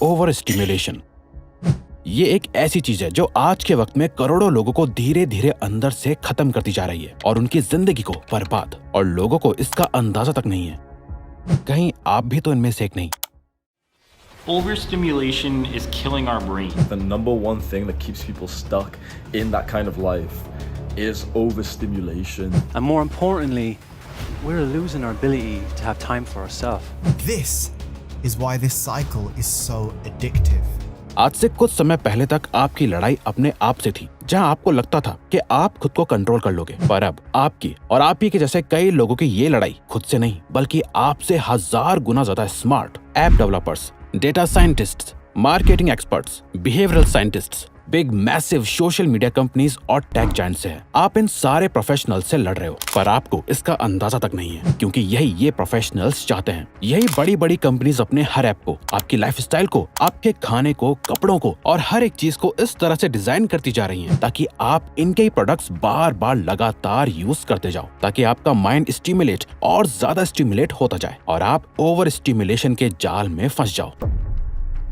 Over stimulation. ये एक ऐसी चीज है जो आज के वक्त में करोड़ों लोगों को धीरे धीरे अंदर से खत्म करती जा रही है और उनकी जिंदगी को बर्बाद, और लोगों को इसका अंदाजा तक नहीं है। कहीं आप भी तो इनमें से एक नहीं। Overstimulation is killing our brain. The number one thing that keeps people stuck in that kind of life is overstimulation. And more importantly, we're losing our ability to have time for ourselves. This is why this cycle is so addictive. आज से कुछ समय पहले तक आपकी लड़ाई अपने आप से थी, जहां आपको लगता था कि आप खुद को कंट्रोल कर लोगे, पर अब आपकी और आप ही के जैसे कई लोगों की ये लड़ाई खुद से नहीं बल्कि आपसे 1000 गुना ज्यादा smart app developers, data scientists, marketing experts, behavioural scientists, big massive social media companies और टेक जायंट से है। आप इन सारे प्रोफेशनल्स से लड़ रहे हो, पर आपको इसका अंदाजा तक नहीं है, क्योंकि यही ये प्रोफेशनल्स चाहते हैं। यही बड़ी बड़ी कंपनीज अपने हर ऐप को, आपकी लाइफस्टाइल को, आपके खाने को, कपड़ों को और हर एक चीज को इस तरह से डिजाइन करती जा रही हैं ताकि आप इनके ही प्रोडक्ट्स बार बार लगातार यूज करते जाओ, ताकि आपका माइंड स्टिमुलेट और ज्यादा स्टिमुलेट होता जाए और आप ओवर स्टिमुलेशन के जाल में फंस जाओ।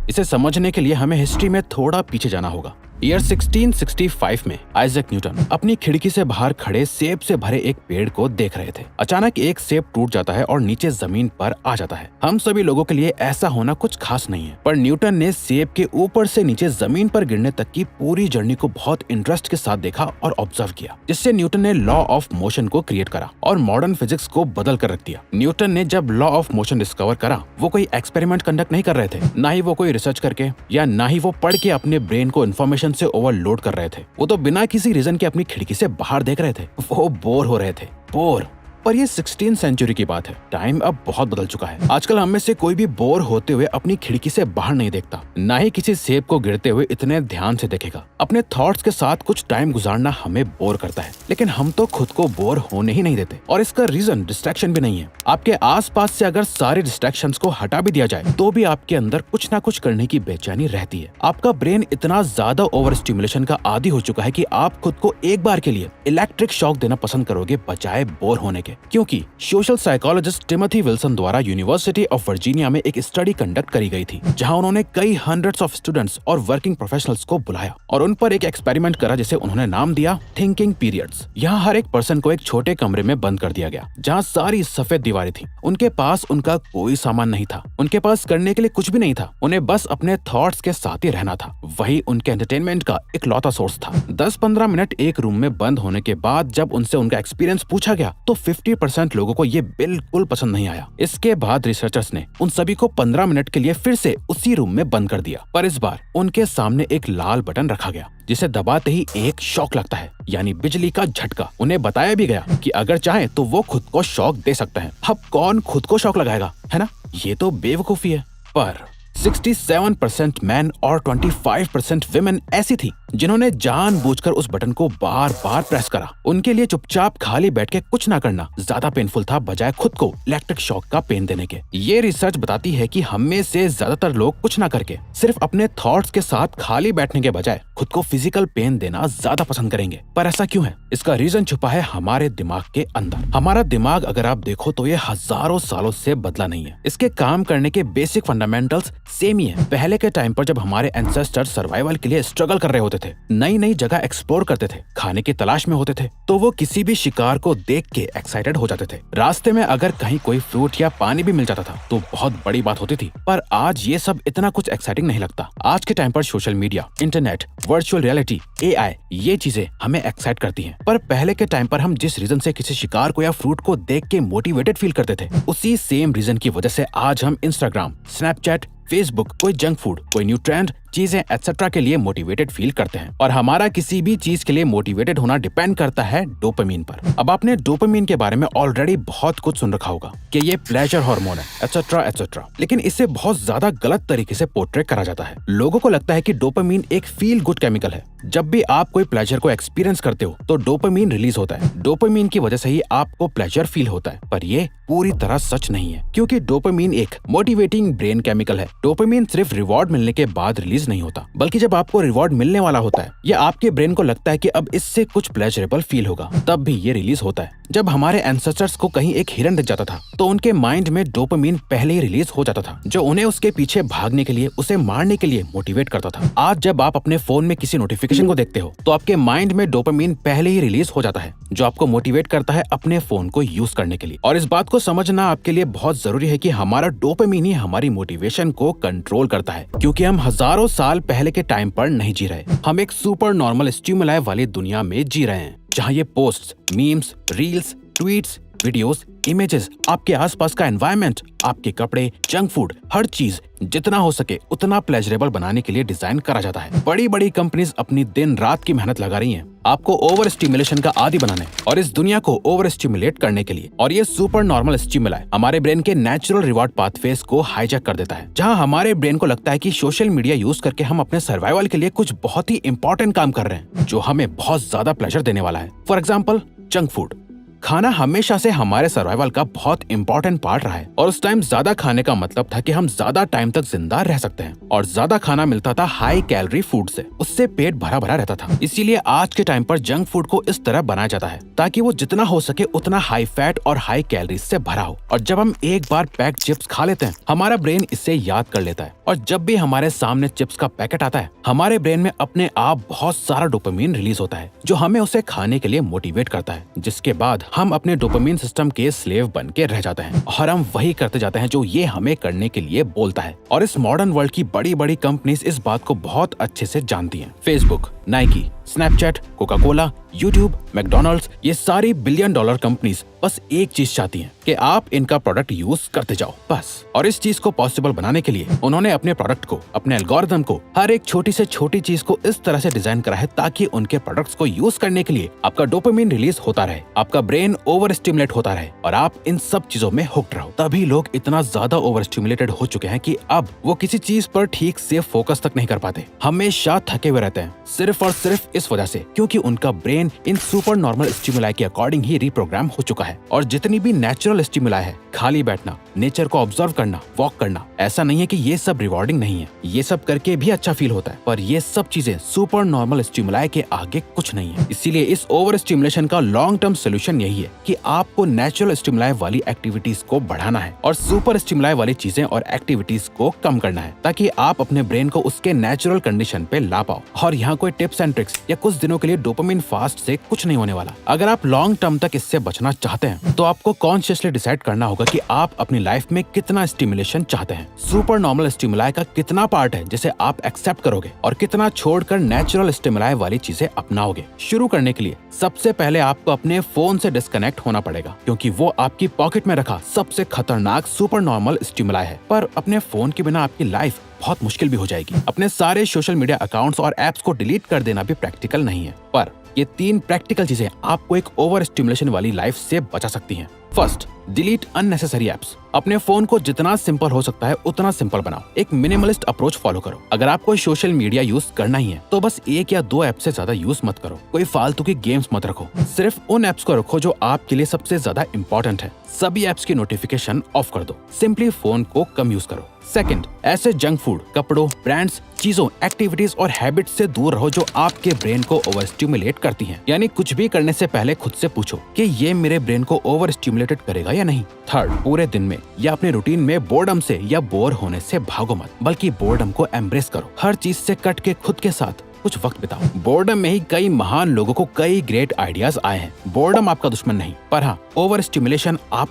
इसे समझने के लिए हमें हिस्ट्री में थोड़ा पीछे जाना होगा। ईयर 1665 में आइजैक न्यूटन अपनी खिड़की से बाहर खड़े सेब से भरे एक पेड़ को देख रहे थे। अचानक एक सेब टूट जाता है और नीचे जमीन पर आ जाता है। हम सभी लोगों के लिए ऐसा होना कुछ खास नहीं है, पर न्यूटन ने सेब के ऊपर से नीचे जमीन पर गिरने तक की पूरी जर्नी को बहुत इंटरेस्ट के साथ देखा और ऑब्जर्व किया, जिससे न्यूटन ने लॉ ऑफ मोशन को क्रिएट करा और मॉडर्न फिजिक्स को बदल कर रख दिया। न्यूटन ने जब लॉ ऑफ मोशन डिस्कवर करा, वो कोई एक्सपेरिमेंट कंडक्ट नहीं कर रहे थे, ना ही वो कोई रिसर्च करके या ना ही वो पढ़ के अपने ब्रेन को इन्फॉर्मेशन से ओवरलोड कर रहे थे। वो तो बिना किसी रीजन के अपनी खिड़की से बाहर देख रहे थे। वो बोर हो रहे थे, बोर। पर ये 16th सेंचुरी की बात है। टाइम अब बहुत बदल चुका है। आजकल हम में से कोई भी बोर होते हुए अपनी खिड़की से बाहर नहीं देखता, ना ही किसी सेब को गिरते हुए इतने ध्यान से देखेगा। अपने थॉट्स के साथ कुछ टाइम गुजारना हमें बोर करता है, लेकिन हम तो खुद को बोर होने ही नहीं देते, और इसका रीजन डिस्ट्रैक्शन भी नहीं है। आपके आसपास से अगर सारे डिस्ट्रैक्शंस को हटा भी दिया जाए तो भी आपके अंदर कुछ ना कुछ करने की बेचैनी रहती है। आपका ब्रेन इतना ज्यादा ओवर स्टिमुलेशन का आदी हो चुका है कि आप खुद को एक बार के लिए इलेक्ट्रिक शॉक देना पसंद करोगे बजाय बोर होने के। क्योंकि सोशल साइकोलॉजिस्ट टिमोथी विल्सन द्वारा यूनिवर्सिटी ऑफ वर्जीनिया में एक स्टडी कंडक्ट करी गई थी, जहां उन्होंने कई हंड्रेड्स ऑफ स्टूडेंट्स और वर्किंग प्रोफेशनल्स को बुलाया और उन पर एक एक्सपेरिमेंट करा जिसे उन्होंने नाम दिया थिंकिंग पीरियड्स। यहाँ हर एक पर्सन को एक छोटे कमरे में बंद कर दिया गया, जहाँ सारी सफेद दीवारें थी। उनके पास उनका कोई सामान नहीं था, उनके पास करने के लिए कुछ भी नहीं था, उन्हें बस अपने थॉट्स के साथ ही रहना था। वही उनके एंटरटेनमेंट का इकलौता सोर्स था। 10-15 मिनट एक रूम में बंद होने के बाद जब उनसे उनका एक्सपीरियंस पूछा गया तो 50% लोगों को ये बिल्कुल पसंद नहीं आया। इसके बाद रिसर्चर्स ने उन सभी को 15 मिनट के लिए फिर से उसी रूम में बंद कर दिया, पर इस बार उनके सामने एक लाल बटन रखा गया जिसे दबाते ही एक शॉक लगता है, यानी बिजली का झटका। उन्हें बताया भी गया कि अगर चाहे तो वो खुद को शॉक दे सकते हैं। अब कौन खुद को शॉक लगाएगा, है ना? ये तो बेवकूफी है। पर 67% मैन और 25% विमेन ऐसी थी जिन्होंने जानबूझकर उस बटन को बार बार प्रेस करा। उनके लिए चुपचाप खाली बैठ के कुछ ना करना ज्यादा पेनफुल था बजाय खुद को इलेक्ट्रिक शॉक का पेन देने के। ये रिसर्च बताती है कि हम में से ज्यादातर लोग कुछ ना करके सिर्फ अपने थॉट्स के साथ खाली बैठने के बजाय खुद को फिजिकल पेन देना ज्यादा पसंद करेंगे। पर ऐसा क्यों है? इसका रीजन छुपा है हमारे दिमाग के अंदर। हमारा दिमाग अगर आप देखो तो ये हजारों सालों से बदला नहीं है। इसके काम करने के बेसिक फंडामेंटल्स सेम ही है। पहले के टाइम पर जब हमारे एंसेस्टर सर्वाइवल के लिए स्ट्रगल कर रहे होते थे, नई नई जगह एक्सप्लोर करते थे, खाने की तलाश में होते थे, तो वो किसी भी शिकार को देख के एक्साइटेड हो जाते थे। रास्ते में अगर कहीं कोई फ्रूट या पानी भी मिल जाता था तो बहुत बड़ी बात होती थी। पर आज ये सब इतना कुछ एक्साइटिंग नहीं लगता। आज के टाइम पर social media, internet, virtual reality, AI, ये चीजें हमें एक्साइट करती हैं। पर पहले के टाइम पर हम जिस रीजन से किसी शिकार को या फ्रूट को देख के मोटिवेटेड फील करते थे, उसी सेम रीजन की वजह से आज हम इंस्टाग्राम, स्नैपचैट, फेसबुक, कोई जंक फूड, कोई न्यू ट्रेंड, चीजें एक्सेट्रा के लिए मोटिवेटेड फील करते हैं। और हमारा किसी भी चीज के लिए मोटिवेटेड होना डिपेंड करता है डोपामिन पर। अब आपने डोपामिन के बारे में ऑलरेडी बहुत कुछ सुन रखा होगा कि ये प्लेजर हार्मोन है, एक्सेट्रा एक्सेट्रा, लेकिन इसे बहुत ज्यादा गलत तरीके से पोर्ट्रे करा जाता है। लोगों को लगता है कि डोपामिन एक फील गुड केमिकल है। जब भी आप कोई प्लेजर को एक्सपीरियंस करते हो तो डोपामिन रिलीज होता है। डोपामिन की वजह से ही आपको प्लेजर फील होता है, पर ये पूरी तरह सच नहीं है, क्योंकि डोपामिन एक मोटिवेटिंग ब्रेन केमिकल है। डोपामिन सिर्फ रिवॉर्ड मिलने के बाद रिलीज रिलीज नहीं होता, बल्कि जब आपको रिवॉर्ड मिलने वाला होता है या आपके ब्रेन को लगता है कि अब इससे कुछ प्लेजरेबल फील होगा, तब भी ये रिलीज होता है। जब हमारे एंसेस्टर्स को कहीं एक हिरन दिख जाता था तो उनके माइंड में डोपामिन पहले ही रिलीज हो जाता था, जो उन्हें उसके पीछे भागने के लिए, उसे मारने के लिए मोटिवेट करता था। आज जब आप अपने फोन में किसी नोटिफिकेशन को देखते हो तो आपके माइंड में डोपामिन पहले ही रिलीज हो जाता है, जो आपको मोटिवेट करता है अपने फोन को यूज करने के लिए। और इस बात को समझना आपके लिए बहुत जरूरी है कि हमारा डोपामिन ही हमारी मोटिवेशन को कंट्रोल करता है, क्योंकि हम हजारों साल पहले के टाइम पर नहीं जी रहे। हम एक सुपर नॉर्मल स्टिमुलाई वाली दुनिया में जी रहे हैं, जहाँ ये posts, memes, reels, tweets, videos, images, आपके आसपास का एनवायरनमेंट, आपके कपड़े, जंक फूड, हर चीज जितना हो सके उतना प्लेजरेबल बनाने के लिए डिजाइन करा जाता है। बड़ी बड़ी कंपनीज अपनी दिन रात की मेहनत लगा रही हैं आपको ओवर स्टिमुलेशन का आदी बनाने और इस दुनिया को ओवर स्टिमुलेट करने के लिए। और ये सुपर नॉर्मल स्टिमुलाई हमारे ब्रेन के नेचुरल रिवॉर्ड पाथवेज को हाईजैक कर देता है, जहां हमारे ब्रेन को लगता है कि सोशल मीडिया यूज करके हम अपने सर्वाइवल के लिए कुछ बहुत ही इंपॉर्टेंट काम कर रहे हैं, जो हमें बहुत ज्यादा प्लेजर देने वाला है। For example, junk food. खाना हमेशा से हमारे सर्वाइवल का बहुत इंपॉर्टेंट पार्ट रहा है और उस टाइम ज्यादा खाने का मतलब था कि हम ज्यादा टाइम तक जिंदा रह सकते हैं और ज्यादा खाना मिलता था हाई कैलोरी फूड से, उससे पेट भरा भरा रहता था। इसीलिए आज के टाइम पर जंक फूड को इस तरह बनाया जाता है ताकि वो जितना हो सके उतना हाई फैट और हाई कैलोरीज से भरा हो। और जब हम एक बार पैक्ड चिप्स खा लेते हैं, हमारा ब्रेन इसे याद कर लेता है और जब भी हमारे सामने चिप्स का पैकेट आता है, हमारे ब्रेन में अपने आप बहुत सारा डोपामिन रिलीज होता है, जो हमें उसे खाने के लिए मोटिवेट करता है, जिसके बाद हम अपने डोपामिन सिस्टम के स्लेव बन के रह जाते हैं और हम वही करते जाते हैं जो ये हमें करने के लिए बोलता है। और इस मॉडर्न वर्ल्ड की बड़ी बड़ी कंपनीज इस बात को बहुत अच्छे से जानती हैं। Facebook, Nike, Snapchat, Coca Cola, YouTube, McDonald's, ये सारी $1 बिलियन कंपनीज बस एक चीज चाहती हैं कि आप इनका प्रोडक्ट यूज करते जाओ, बस। और इस चीज को पॉसिबल बनाने के लिए उन्होंने अपने प्रोडक्ट को, अपने एल्गोरिथम को, हर एक छोटी से छोटी चीज को इस तरह से डिजाइन करा है ताकि उनके प्रोडक्ट्स को यूज करने के लिए आपका डोपामिन रिलीज होता रहे, आपका ब्रेन ओवर स्टिमुलेट होता रहे और आप इन सब चीजों में हुक्ड रहो। तभी लोग इतना ज्यादा ओवर स्टिमुलेटेड हो चुके हैं कि अब वो किसी चीज पर ठीक से फोकस तक नहीं कर पाते, हमेशा थके हुए रहते हैं, सिर्फ और सिर्फ इस वजह से क्योंकि उनका brain in super normal stimuli के अकॉर्डिंग ही रिप्रोग्राम हो चुका है। और जितनी भी नेचुरल स्टिमुलाई है, खाली बैठना, नेचर को ऑब्जर्व करना, वॉक करना, ऐसा नहीं है कि ये सब रिवॉर्डिंग नहीं है, ये सब करके भी अच्छा फील होता है, पर ये सब चीजें सुपर नॉर्मल स्टिमुलाई के आगे कुछ नहीं है। इसीलिए इस ओवर स्टिमुलेशन का लॉन्ग टर्म सोल्यूशन यही है कि आपको नेचुरल स्टिमुलाई वाली एक्टिविटीज को बढ़ाना है और सुपर स्टिमुलाई वाली चीजें और एक्टिविटीज को कम करना है, ताकि आप अपने ब्रेन को उसके नेचुरल कंडीशन पे ला पाओ। और यहाँ कोई टिप्स एंड ट्रिक्स या कुछ दिनों के लिए डोपामिन फास्ट से कुछ नहीं होने वाला। अगर आप लॉन्ग टर्म तक इससे बचना चाहते हैं तो आपको कॉन्शियसली डिसाइड करना होगा कि आप अपनी लाइफ में कितना स्टिमुलेशन चाहते हैं, सुपर नॉर्मल स्टिमुलाई का कितना पार्ट है जिसे आप एक्सेप्ट करोगे और कितना छोड़कर नेचुरल स्टिमुलाई वाली चीजें अपनाओगे। शुरू करने के लिए सबसे पहले आपको अपने फोन से डिस्कनेक्ट होना पड़ेगा, क्योंकि वो आपकी पॉकेट में रखा सबसे खतरनाक सुपर नॉर्मल स्टिमुलाई है। पर अपने फोन के बिना आपकी लाइफ बहुत मुश्किल भी हो जाएगी। अपने सारे सोशल मीडिया अकाउंट्स और एप्स को डिलीट कर देना भी प्रैक्टिकल नहीं है, पर ये 3 प्रैक्टिकल चीजें आपको एक ओवर स्टिमुलेशन वाली लाइफ से बचा सकती हैं। First, delete unnecessary apps. अपने फोन को जितना सिंपल हो सकता है उतना सिंपल बनाओ। एक मिनिमलिस्ट अप्रोच फॉलो करो। अगर आपको सोशल मीडिया यूज करना ही है तो बस 1 या 2 ऐप से ज्यादा यूज मत करो। कोई फालतू की गेम्स मत रखो, सिर्फ उन एप्स को रखो जो आपके लिए सबसे ज्यादा इंपॉर्टेंट है। सभी एप्स की नोटिफिकेशन ऑफ कर दो। सिंपली फोन को कम यूज करो। सेकंड, ऐसे जंक फूड, कपड़ों, ब्रांड्स, चीजों, एक्टिविटीज और हैबिट्स से दूर रहो जो आपके ब्रेन को ओवर स्टिमुलेट करती हैं। यानी कुछ भी करने से पहले खुद से पूछो कि ये मेरे ब्रेन को ओवर स्टिमुलेटेड करेगा या नहीं। थर्ड, पूरे दिन में या अपने रूटीन में बोर्डम से या बोर होने से भागो मत, बल्कि बोर्डम को एम्ब्रेस करो। हर चीज से कट के खुद के साथ कुछ वक्त बिताओ। बोर्डम में ही कई महान लोगों को कई ग्रेट आइडियाज आए हैं। बोर्डम आपका दुश्मन नहीं, पर हाँ, ओवर स्टिमुलेशन आप